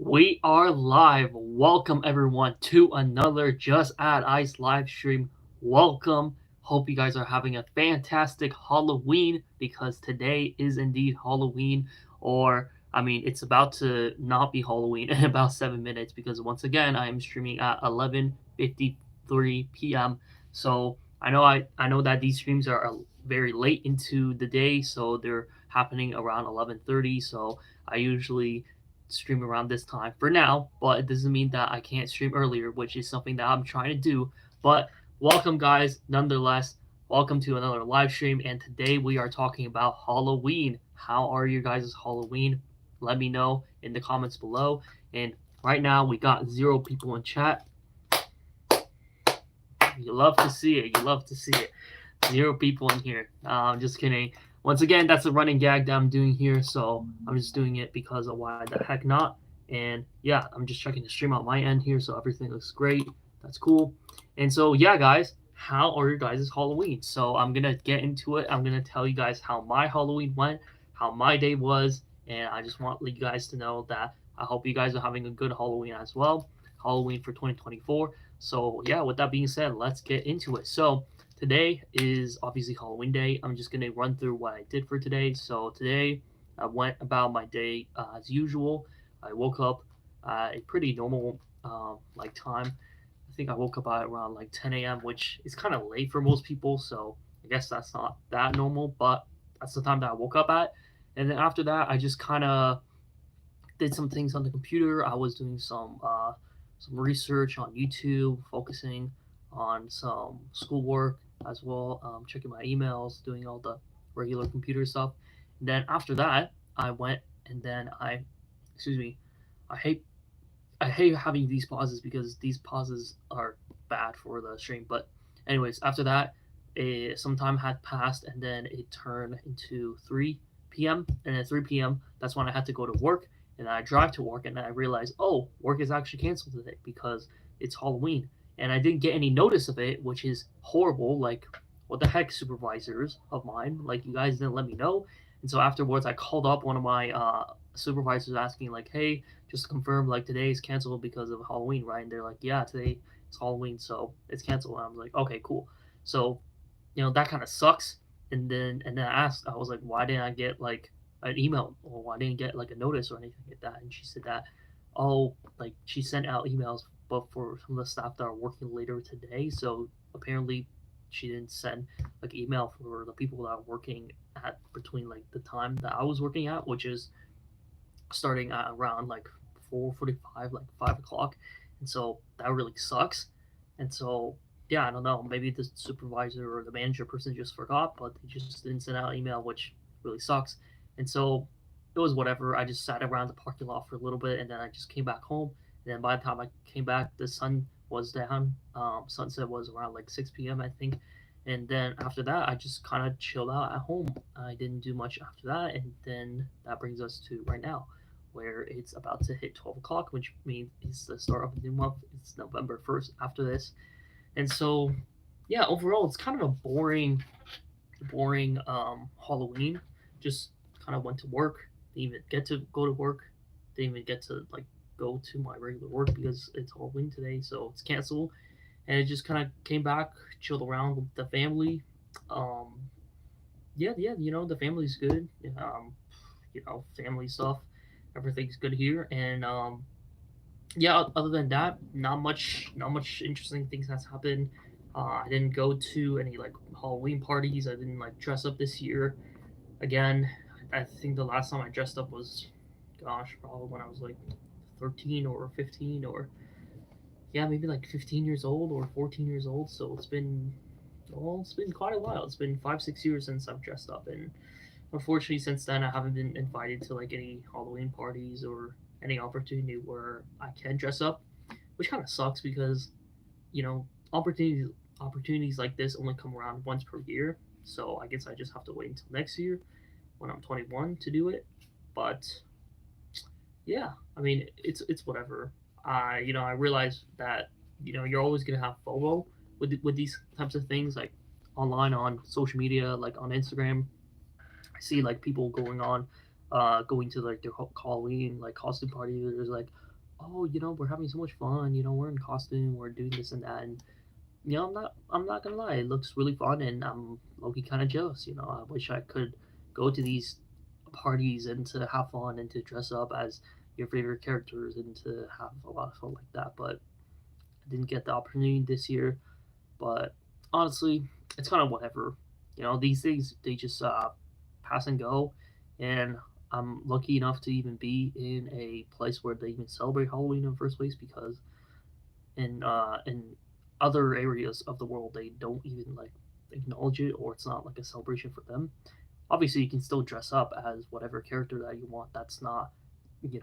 We are live. Welcome everyone to another Just Add Ice live stream. Welcome. Hope you guys are having a fantastic Halloween because today is indeed Halloween, or it's about to not be Halloween in about 7 minutes because once again I am streaming at 11:53 p.m. So I know that these streams are very late into the day, so they're happening around 11:30. So I usually stream around this time for now, but it doesn't mean that I can't stream earlier, which is something that I'm trying to do. But welcome, guys, nonetheless. Welcome to another live stream, and today we are talking about Halloween. How are you guys' Halloween? Let me know in the comments below. And right now, we got 0 people in chat. You love to see it. You love to see it. 0 people in here. I'm just kidding. Once again, that's a running gag that I'm doing here, so I'm just doing it because of why the heck not. And yeah, I'm just checking the stream on my end here, so everything looks great. That's cool. And so yeah, guys, how are your guys' Halloween? So I'm gonna get into it. I'm gonna tell you guys how my Halloween went, how my day was, and I just want you guys to know that I hope you guys are having a good Halloween as well. Halloween for 2024. So yeah, with that being said, let's get into it. So today is obviously Halloween day. I'm just gonna run through what I did for today. So today I went about my day as usual. I woke up at a pretty normal time. I think I woke up at around like 10 a.m., which is kind of late for most people. So I guess that's not that normal, but that's the time that I woke up at. And then after that, I just kind of did some things on the computer. I was doing some research on YouTube, focusing on some schoolwork as well, checking my emails, doing all the regular computer stuff. And then after that, I went and then excuse me, I hate I hate having these pauses because these pauses are bad for the stream. But anyways, after that, some time had passed, and then it turned into 3 p.m. And at 3 p.m., that's when I had to go to work. And I drive to work, and then I realized, oh, work is actually canceled today because it's Halloween. And I didn't get any notice of it, which is horrible. Like, what the heck, supervisors of mine? Like, you guys didn't let me know. And so afterwards, I called up one of my supervisors asking, like, hey, just to confirm, like, today is canceled because of Halloween, right? And they're like, yeah, today it's Halloween, so it's canceled. And I was like, okay, cool. So, that kind of sucks. And then I was like, why didn't I get like an email, or why didn't I get like a notice or anything like that? And she said that, oh, like she sent out emails, but for some of the staff that are working later today. So apparently she didn't send like email for the people that are working at between like the time that I was working at, which is starting at around like 4:45, like 5 o'clock. And so that really sucks. And so yeah, I don't know. Maybe the supervisor or the manager person just forgot, but they just didn't send out an email, which really sucks. And so it was whatever. I just sat around the parking lot for a little bit, and then I just came back home. And then by the time I came back, the sun was down. Sunset was around like 6 p.m., I think. And then after that, I just kind of chilled out at home. I didn't do much after that. And then that brings us to right now, where it's about to hit 12 o'clock, which means it's the start of a new month. It's November 1st after this. And so, yeah, overall, it's kind of a boring Halloween. Just kind of went to work. Didn't even get to go to work. Didn't even get to like go to my regular work because it's Halloween today, so it's canceled. And it just kind of came back, chilled around with the family. Um, yeah, the family's good. Family stuff. Everything's good here, and yeah. Other than that, not much interesting things has happened. I didn't go to any like Halloween parties. I didn't like dress up this year. Again, I think the last time I dressed up was, gosh, probably when I was like 13 or 15, or yeah, maybe like 15 years old or 14 years old. So it's been quite a while. It's been 5 6 years since I've dressed up, and unfortunately, since then I haven't been invited to like any Halloween parties or any opportunity where I can dress up, which kind of sucks because you know opportunities like this only come around once per year. So I guess I just have to wait until next year when I'm 21 to do it. But yeah, I mean it's whatever. I realize that you're always gonna have FOMO with these types of things, like online on social media, like on Instagram. I see like people going to like their Halloween like costume party. There's like, oh, we're having so much fun. We're in costume, we're doing this and that, and I'm not gonna lie, it looks really fun, and I'm low-key kind of jealous. I wish I could go to these parties and to have fun and to dress up as your favorite characters and to have a lot of fun like that. But I didn't get the opportunity this year. But honestly, it's kind of whatever. These things they just pass and go, and I'm lucky enough to even be in a place where they even celebrate Halloween in the first place because in other areas of the world they don't even like acknowledge it, or it's not like a celebration for them. Obviously, you can still dress up as whatever character that you want. That's not, you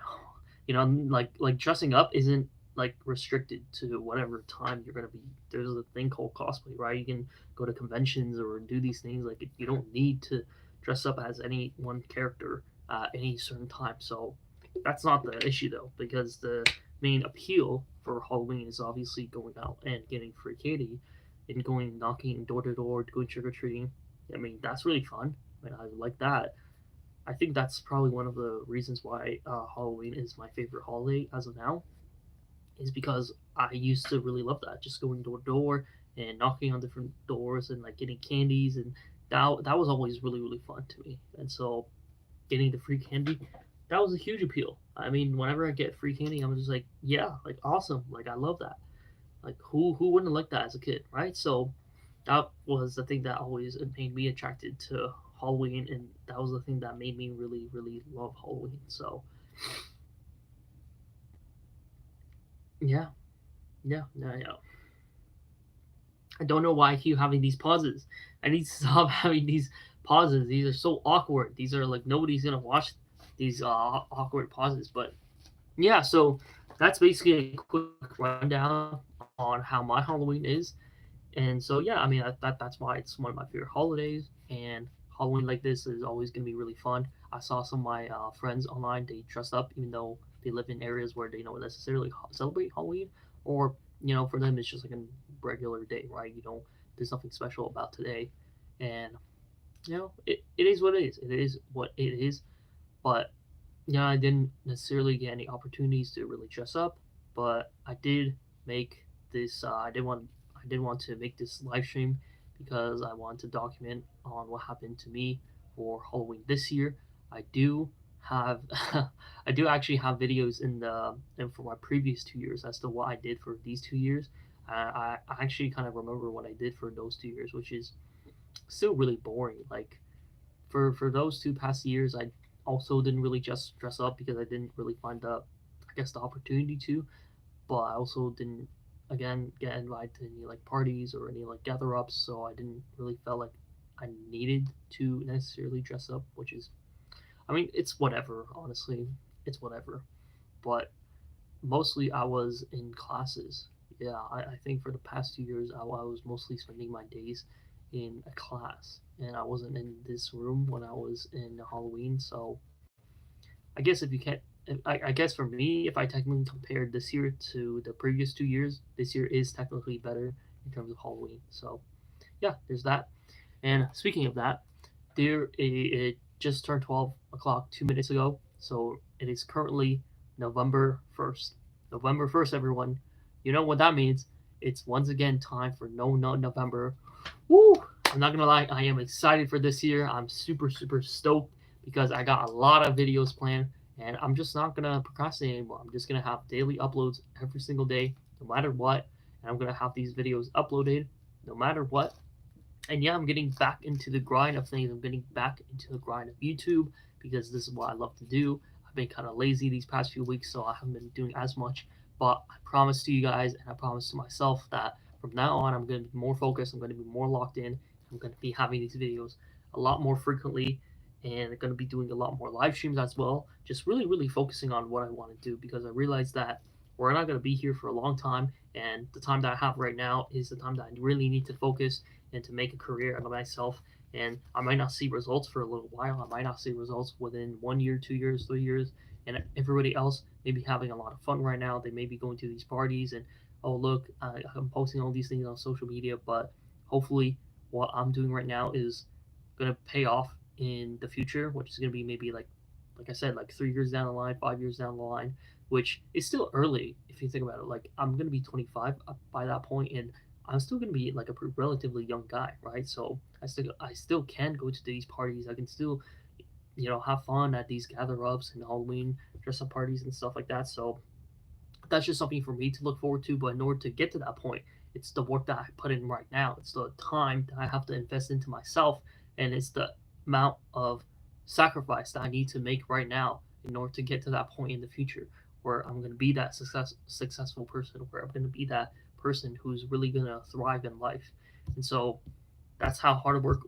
know, like dressing up isn't like restricted to whatever time you're gonna be. There's a thing called cosplay, right? You can go to conventions or do these things. Like you don't need to dress up as any one character at any certain time. So that's not the issue though, because the main appeal for Halloween is obviously going out and getting free candy and going knocking door to door, going trick or treating. I mean, that's really fun. I mean, I like that. I think that's probably one of the reasons why Halloween is my favorite holiday as of now, is because I used to really love that, just going door to door and knocking on different doors and like getting candies, and that was always really really fun to me. And so getting the free candy, that was a huge appeal. I mean, whenever I get free candy, I'm just like, yeah, like awesome, like I love that. Like who wouldn't like that as a kid, right? So that was the thing that always made me attracted to Halloween, and that was the thing that made me really really love Halloween. So yeah, yeah, yeah, yeah. I don't know why I keep having these pauses. I need to stop having these pauses. These are so awkward. These are like nobody's gonna watch these awkward pauses. But yeah, so that's basically a quick rundown on how my Halloween is. And so yeah, I mean that's why it's one of my favorite holidays. And Halloween like this is always gonna be really fun. I saw some of my friends online. They dress up even though they live in areas where they don't necessarily celebrate Halloween, or for them it's just like a regular day, right? There's nothing special about today, and it is what it is. It is what it is. But I didn't necessarily get any opportunities to really dress up, but I did make this. I did want to make this live stream because I want to document on what happened to me for Halloween this year. I do have, I do actually have videos in the and for my previous 2 years as to what I did for these 2 years. I actually kind of remember what I did for those 2 years, which is still really boring. Like for those two past years, I also didn't really just dress up because I didn't really find I guess the opportunity to. But I also didn't again get invited to any like parties or any like gather ups, so I didn't really feel like I needed to necessarily dress up, which is, I mean, it's whatever. Honestly, it's whatever. But mostly I was in classes. Yeah, I think for the past 2 years, I was mostly spending my days in a class, and I wasn't in this room when I was in Halloween. So I guess if you can't, I guess for me, if I technically compared this year to the previous 2 years, this year is technically better in terms of Halloween. So yeah, there's that. And speaking of that, it just turned 12 o'clock 2 minutes ago, so it is currently November 1st. November 1st, everyone. You know what that means? It's once again time for No Nut November. Woo! I'm not gonna lie, I am excited for this year. I'm super super stoked because I got a lot of videos planned, and I'm just not gonna procrastinate anymore. I'm just gonna have daily uploads every single day, no matter what, and I'm gonna have these videos uploaded no matter what. And yeah, I'm getting back into the grind of things. I'm getting back into the grind of YouTube because this is what I love to do. I've been kind of lazy these past few weeks, so I haven't been doing as much. But I promise to you guys, and I promise to myself that from now on, I'm going to be more focused. I'm going to be more locked in. I'm going to be having these videos a lot more frequently, and I'm going to be doing a lot more live streams as well. Just really, really focusing on what I want to do because I realize that we're not going to be here for a long time, and the time that I have right now is the time that I really need to focus and to make a career out of myself. And I might not see results for a little while. I might not see results within 1 year, 2 years, 3 years. And everybody else may be having a lot of fun right now. They may be going to these parties and, oh, look, I'm posting all these things on social media. But hopefully, what I'm doing right now is going to pay off in the future, which is going to be maybe like I said, like 3 years down the line, 5 years down the line. which is still early if you think about it. Like I'm gonna be 25 by that point, and I'm still gonna be like a relatively young guy, right? So I still can go to these parties. I can still have fun at these gather ups and Halloween dress up parties and stuff like that. So that's just something for me to look forward to. But in order to get to that point, it's the work that I put in right now. It's the time that I have to invest into myself, and it's the amount of sacrifice that I need to make right now in order to get to that point in the future where I'm going to be that successful person, where I'm going to be that person who's really going to thrive in life. And so that's how hard work.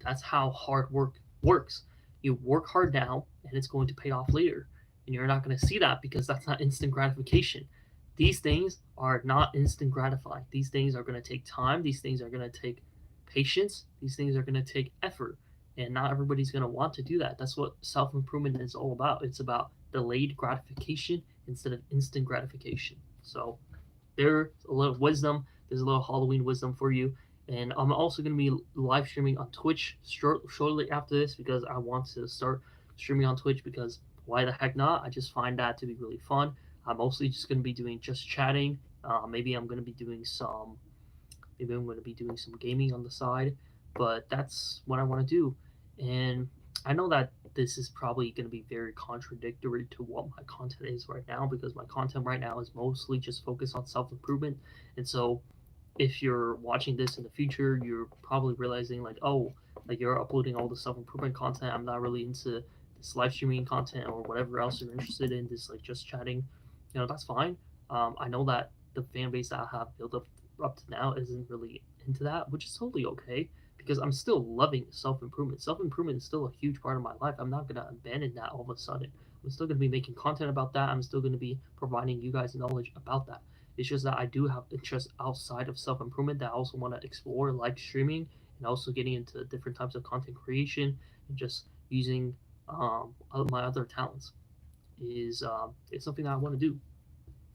That's how hard work works. You work hard now, and it's going to pay off later. And you're not going to see that because that's not instant gratification. These things are not instant gratifying. These things are going to take time. These things are going to take patience. These things are going to take effort. And not everybody's going to want to do that. That's what self improvement is all about. It's about delayed gratification instead of instant gratification. So there's a little wisdom. There's a little Halloween wisdom for you. And I'm also going to be live streaming on Twitch shortly after this because I want to start streaming on Twitch because why the heck not? I just find that to be really fun. I'm mostly just going to be doing just chatting. Maybe I'm going to be doing some. Maybe I'm going to be doing some gaming on the side, but that's what I want to do. And I know that this is probably going to be very contradictory to what my content is right now because my content right now is mostly just focused on self improvement. And so if you're watching this in the future, you're probably realizing like, oh, like you're uploading all the self improvement content. I'm not really into this live streaming content or whatever else you're interested in. This like just chatting, that's fine. I know that the fan base that I have built up to now isn't really into that, which is totally okay because I'm still loving self improvement. Self improvement is still a huge part of my life. I'm not gonna abandon that all of a sudden. I'm still gonna be making content about that. I'm still gonna be providing you guys knowledge about that. It's just that I do have interests outside of self improvement that I also want to explore, like streaming and also getting into different types of content creation and just using my other talents is something that I want to do.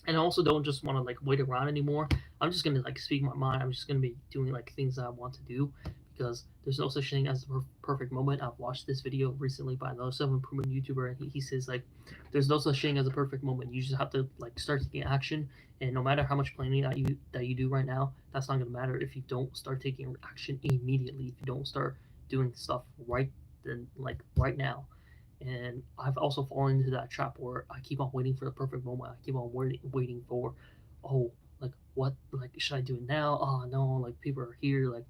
And I also don't just want to like wait around anymore. I'm just gonna like speak my mind. I'm just gonna be doing like things that I want to do because there's no such thing as the perfect moment. I've watched this video recently by another self improvement YouTuber, and he says like, there's no such thing as a perfect moment. You just have to like start taking action, and no matter how much planning that you do right now, that's not gonna matter if you don't start taking action immediately. If you don't start doing stuff right now. And I've also fallen into that trap where I keep on waiting for the perfect moment. I keep on waiting for, oh, like what, like should I do it now? Oh no, like people are here. Like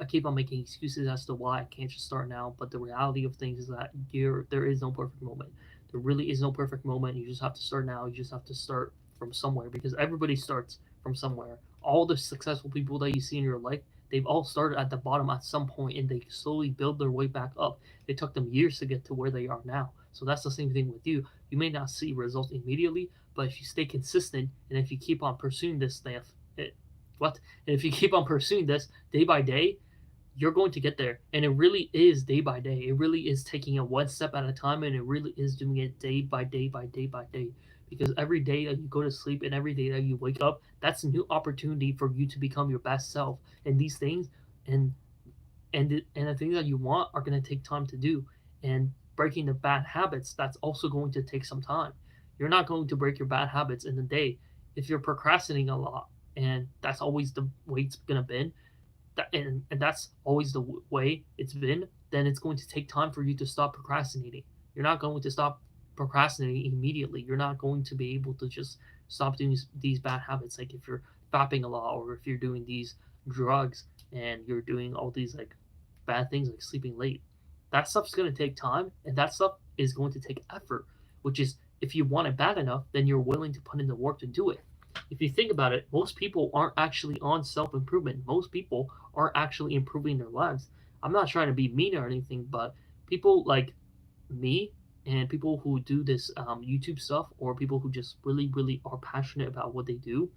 I keep on making excuses as to why I can't just start now. But the reality of things is that there is no perfect moment. There really is no perfect moment. You just have to start now. You just have to start from somewhere because everybody starts from somewhere. All the successful people that you see in your life, they've all started at the bottom at some point and they slowly build their way back up. It took them years to get to where they are now. So that's the same thing with you. You may not see results immediately, but if you stay consistent and if you keep on pursuing this stuff, and if you keep on pursuing this day by day, you're going to get there. And it really is day by day. It really is taking it one step at a time, and it really is doing it day by day by day by day. Because every day that you go to sleep and every day that you wake up, that's a new opportunity for you to become your best self. And these things and the things that you want are going to take time to do. And breaking the bad habits, that's also going to take some time. You're not going to break your bad habits in a day. If you're procrastinating a lot, and that's always the way it's going to be, and that's always the way it's been, then it's going to take time for you to stop procrastinating. You're not going to stop procrastinating immediately. You're not going to be able to just stop doing these bad habits. Like if you're fapping a lot, or if you're doing these drugs, and you're doing all these like bad things like sleeping late. That stuff's going to take time, and that stuff is going to take effort, which is if you want it bad enough, then you're willing to put in the work to do it. If you think about it, most people aren't actually on self improvement. Most people aren't actually improving their lives. I'm not trying to be mean or anything, but people like me and people who do this YouTube stuff, or people who just really, really are passionate about what they do,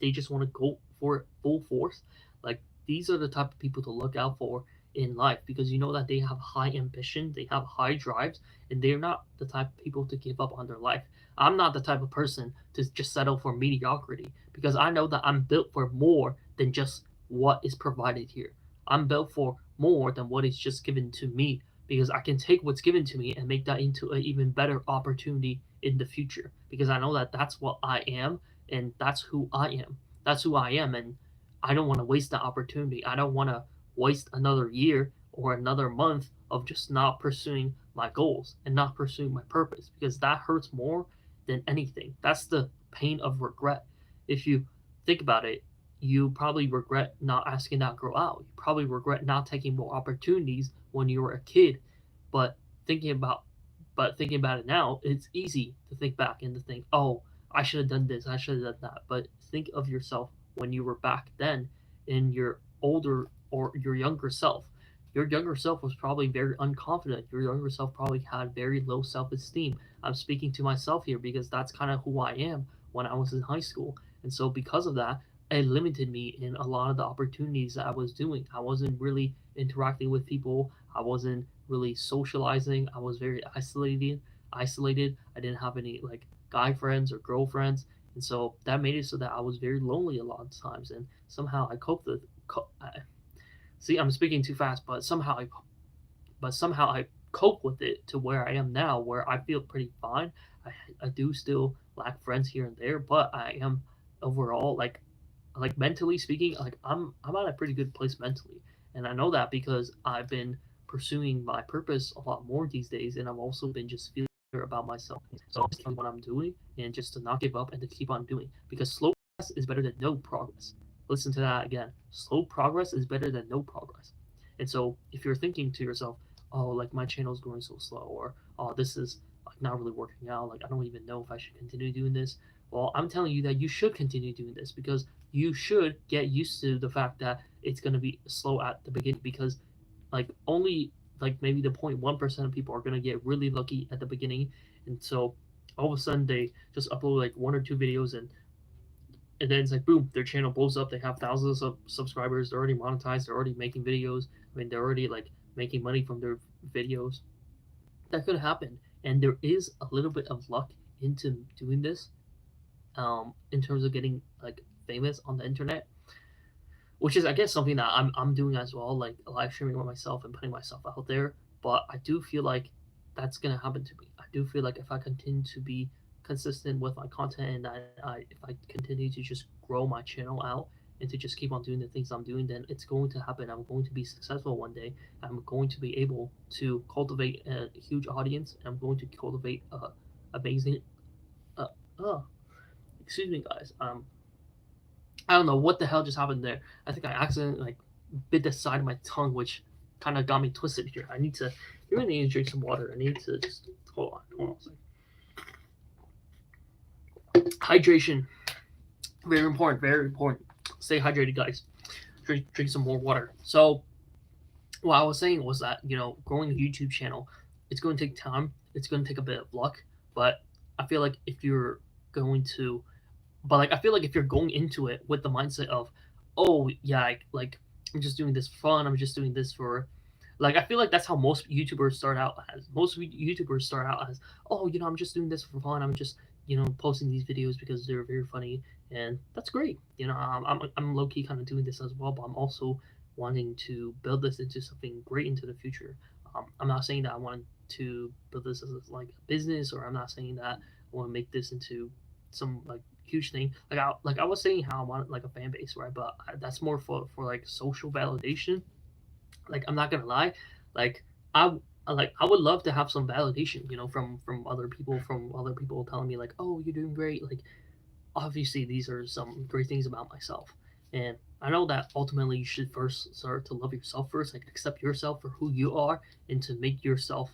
they just want to go for it full force. Like these are the type of people to look out for in life because you know that they have high ambition, they have high drives, and they're not the type of people to give up on their life. I'm not the type of person to just settle for mediocrity because I know that I'm built for more than just what is provided here. I'm built for more than what is just given to me because I can take what's given to me and make that into an even better opportunity in the future, because I know that that's what I am, and that's who I am. That's who I am, and I don't want to waste that opportunity. I don't want to waste another year or another month of just not pursuing my goals and not pursuing my purpose, because that hurts more than anything. That's the pain of regret. If you think about it, you probably regret not asking that girl out. You probably regret not taking more opportunities when you were a kid. But thinking about thinking about it now, it's easy to think back and to think, oh, I should have done this, I should have done that. But think of yourself when you were back then in your older or your younger self. Your younger self was probably very unconfident. Your younger self probably had very low self esteem. I'm speaking to myself here because that's kind of who I am when I was in high school. And so, because of that, it limited me in a lot of the opportunities that I was doing. I wasn't really interacting with people. I wasn't really socializing. I was very isolated. Isolated. I didn't have any like guy friends or girlfriends, and so that made it so that I was very lonely a lot of times. And somehow I coped with. See, I'm speaking too fast, but somehow I cope with it to where I am now, where I feel pretty fine. I do still lack friends here and there, but I am overall like mentally speaking, like I'm at a pretty good place mentally, and I know that because I've been pursuing my purpose a lot more these days, and I've also been just feeling better about myself. So just what I'm doing, and just to not give up and to keep on doing, because slow progress is better than no progress. Listen to that again. Slow progress is better than no progress. And so if you're thinking to yourself, oh, like my channel's going so slow, or oh, this is like not really working out, like I don't even know if I should continue doing this. Well, I'm telling you that you should continue doing this, because you should get used to the fact that it's going to be slow at the beginning, because like only like maybe the 0.1% of people are going to get really lucky at the beginning, and so all of a sudden they just upload like one or two videos, and then it's like boom, their channel blows up. They have thousands of subscribers. They're already monetized. They're already making videos. I mean, they're already like making money from their videos. That could happen, and there is a little bit of luck into doing this, in terms of getting like famous on the internet, which is I guess something that I'm doing as well, like live streaming with myself and putting myself out there. But I do feel like that's gonna happen to me. I do feel like if I continue to be consistent with my content, and if I continue to just grow my channel out and to just keep on doing the things I'm doing, then it's going to happen. I'm going to be successful one day. I'm going to be able to cultivate a huge audience. I'm going to cultivate amazing. Uh, uh, excuse me, guys. I don't know what the hell just happened there. I think I accidentally like bit the side of my tongue, which kind of got me twisted here. I really need to drink some water. I need to just hold on a second. Hydration, very important, very important. Stay hydrated, guys. Drink some more water. So what I was saying was that growing a YouTube channel, it's going to take time. It's going to take a bit of luck, but I feel like if you're going to but like I feel like if you're going into it with the mindset of, oh yeah, like I'm just doing this for fun. I'm just doing this for, like I feel like that's how most YouTubers start out as. Most YouTubers start out as, oh I'm just doing this for fun. I'm just posting these videos because they're very funny, and that's great. I'm low key kind of doing this as well, but I'm also wanting to build this into something great into the future. I'm not saying that I want to build this as like a business, or I'm not saying that I want to make this into some like huge thing. Like I was saying how I want like a fan base, right? But that's more for like social validation. Like I'm not gonna lie, like I I would love to have some validation, from other people telling me like, oh, you're doing great. Like obviously these are some great things about myself, and I know that ultimately you should first start to love yourself first, like accept yourself for who you are, and to make yourself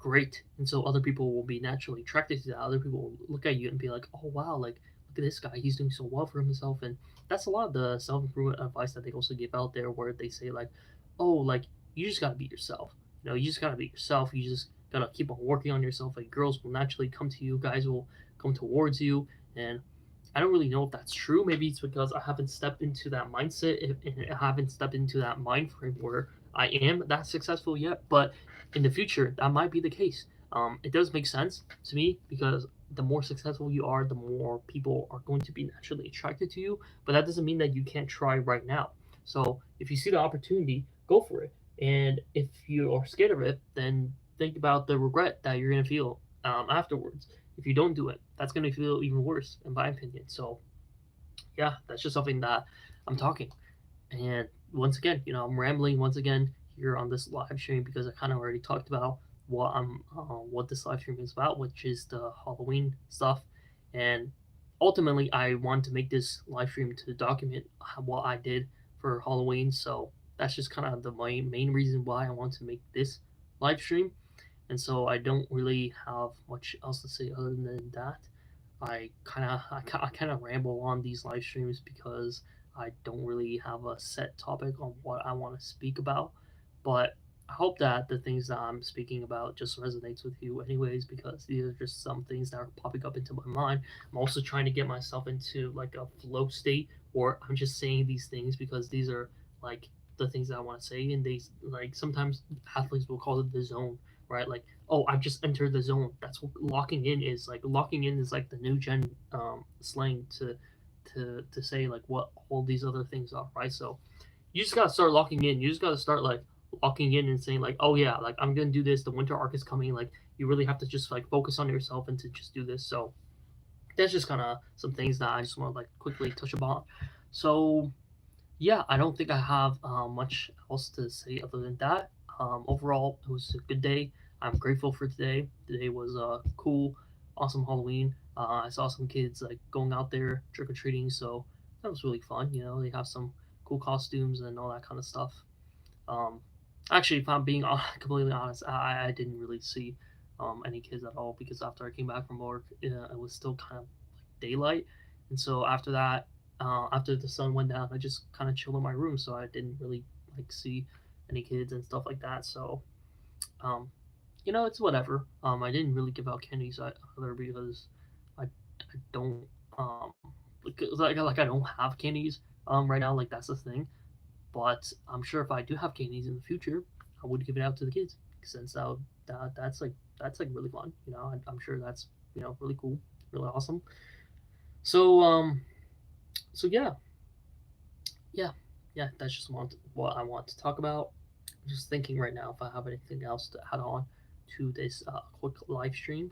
great. And so other people will be naturally attracted to that. Other people will look at you and be like, oh wow, like look at this guy, he's doing so well for himself. And that's a lot of the self-improvement advice that they also give out there, where they say like, oh, like you just gotta be yourself. You just gotta be yourself. You just gotta keep on working on yourself. Like girls will naturally come to you, guys will come towards you. And I don't really know if that's true. Maybe it's because I haven't stepped into that mindset, and I haven't stepped into that mind frame where I am that successful yet. But in the future, that might be the case. It does make sense to me, because the more successful you are, the more people are going to be naturally attracted to you. But that doesn't mean that you can't try right now. So if you see the opportunity, go for it. And if you are scared of it, then think about the regret that you're gonna feel afterwards. If you don't do it, that's gonna feel even worse, in my opinion. So yeah, that's just something that I'm talking. And once again, I'm rambling once again here on this live stream because I kind of already talked about what this live stream is about, which is the Halloween stuff. And ultimately, I want to make this live stream to document what I did for Halloween. So that's just kind of the main reason why I want to make this live stream. And so I don't really have much else to say other than that. I kind of ramble on these live streams because I don't really have a set topic on what I want to speak about. But I hope that the things that I'm speaking about just resonates with you anyways, because these are just some things that are popping up into my mind. I'm also trying to get myself into like a flow state where I'm just saying these things because these are like the things that I want to say, and they like sometimes athletes will call it the zone, right? Like, oh, I've just entered the zone. That's what locking in is. Like locking in is like the new gen slang to say like what all these other things are, right? So you just gotta start locking in. You just gotta start like locking in and saying like, oh yeah, like I'm gonna do this. The winter arc is coming. Like you really have to just like focus on yourself and to just do this. So that's just kind of some things that I just want to like quickly touch upon. So yeah, I don't think I have much else to say other than that. Overall, it was a good day. I'm grateful for today. Today was a cool, awesome Halloween. I saw some kids like going out there trick or treating, so that was really fun. They have some cool costumes and all that kind of stuff. Um, Actually, if I'm being completely honest, I didn't really see any kids at all because after I came back from work, it was still kind of like daylight, and so after that, after the sun went down, I just kind of chilled in my room, so I didn't really like see any kids and stuff like that. So, um, it's whatever. I didn't really give out candies either because I don't like I don't have candies right now. Like that's the thing. But I'm sure if I do have candies in the future, I would give it out to the kids since that's like really fun. I'm sure that's really cool, really awesome. So so yeah, yeah. That's just what I want to talk about. I'm just thinking right now if I have anything else to add on to this quick live stream.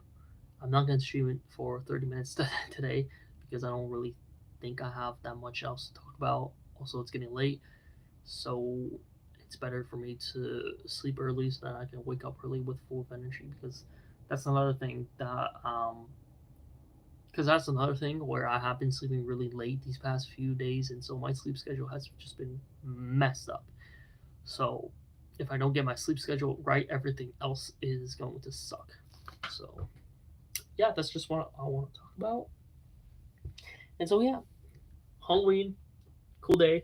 I'm not gonna stream it for 30 minutes today because I don't really think I have that much else to talk about. Also, it's getting late, so it's better for me to sleep early so that I can wake up early with full of energy because that's another thing that because that's another thing where I have been sleeping really late these past few days, and so my sleep schedule has just been messed up. So if I don't get my sleep schedule right, everything else is going to suck. So yeah, that's just what I want to talk about. And so yeah, Halloween, cool day.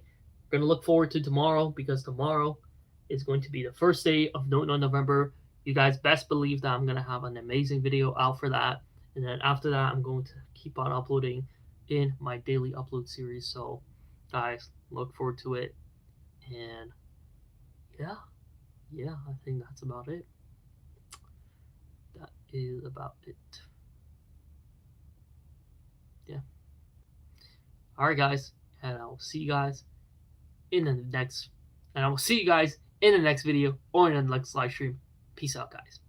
We're gonna look forward to tomorrow because tomorrow is going to be the first day of No November. You guys best believe that I'm gonna have an amazing video out for that, and then after that, I'm going to keep on uploading in my daily upload series. So, guys, look forward to it. And yeah, yeah, I think that's about it. That is about it. Yeah. All right, guys, and I will see you guys in the next, and I will see you guys in the next video or in the next live stream. Peace out, guys.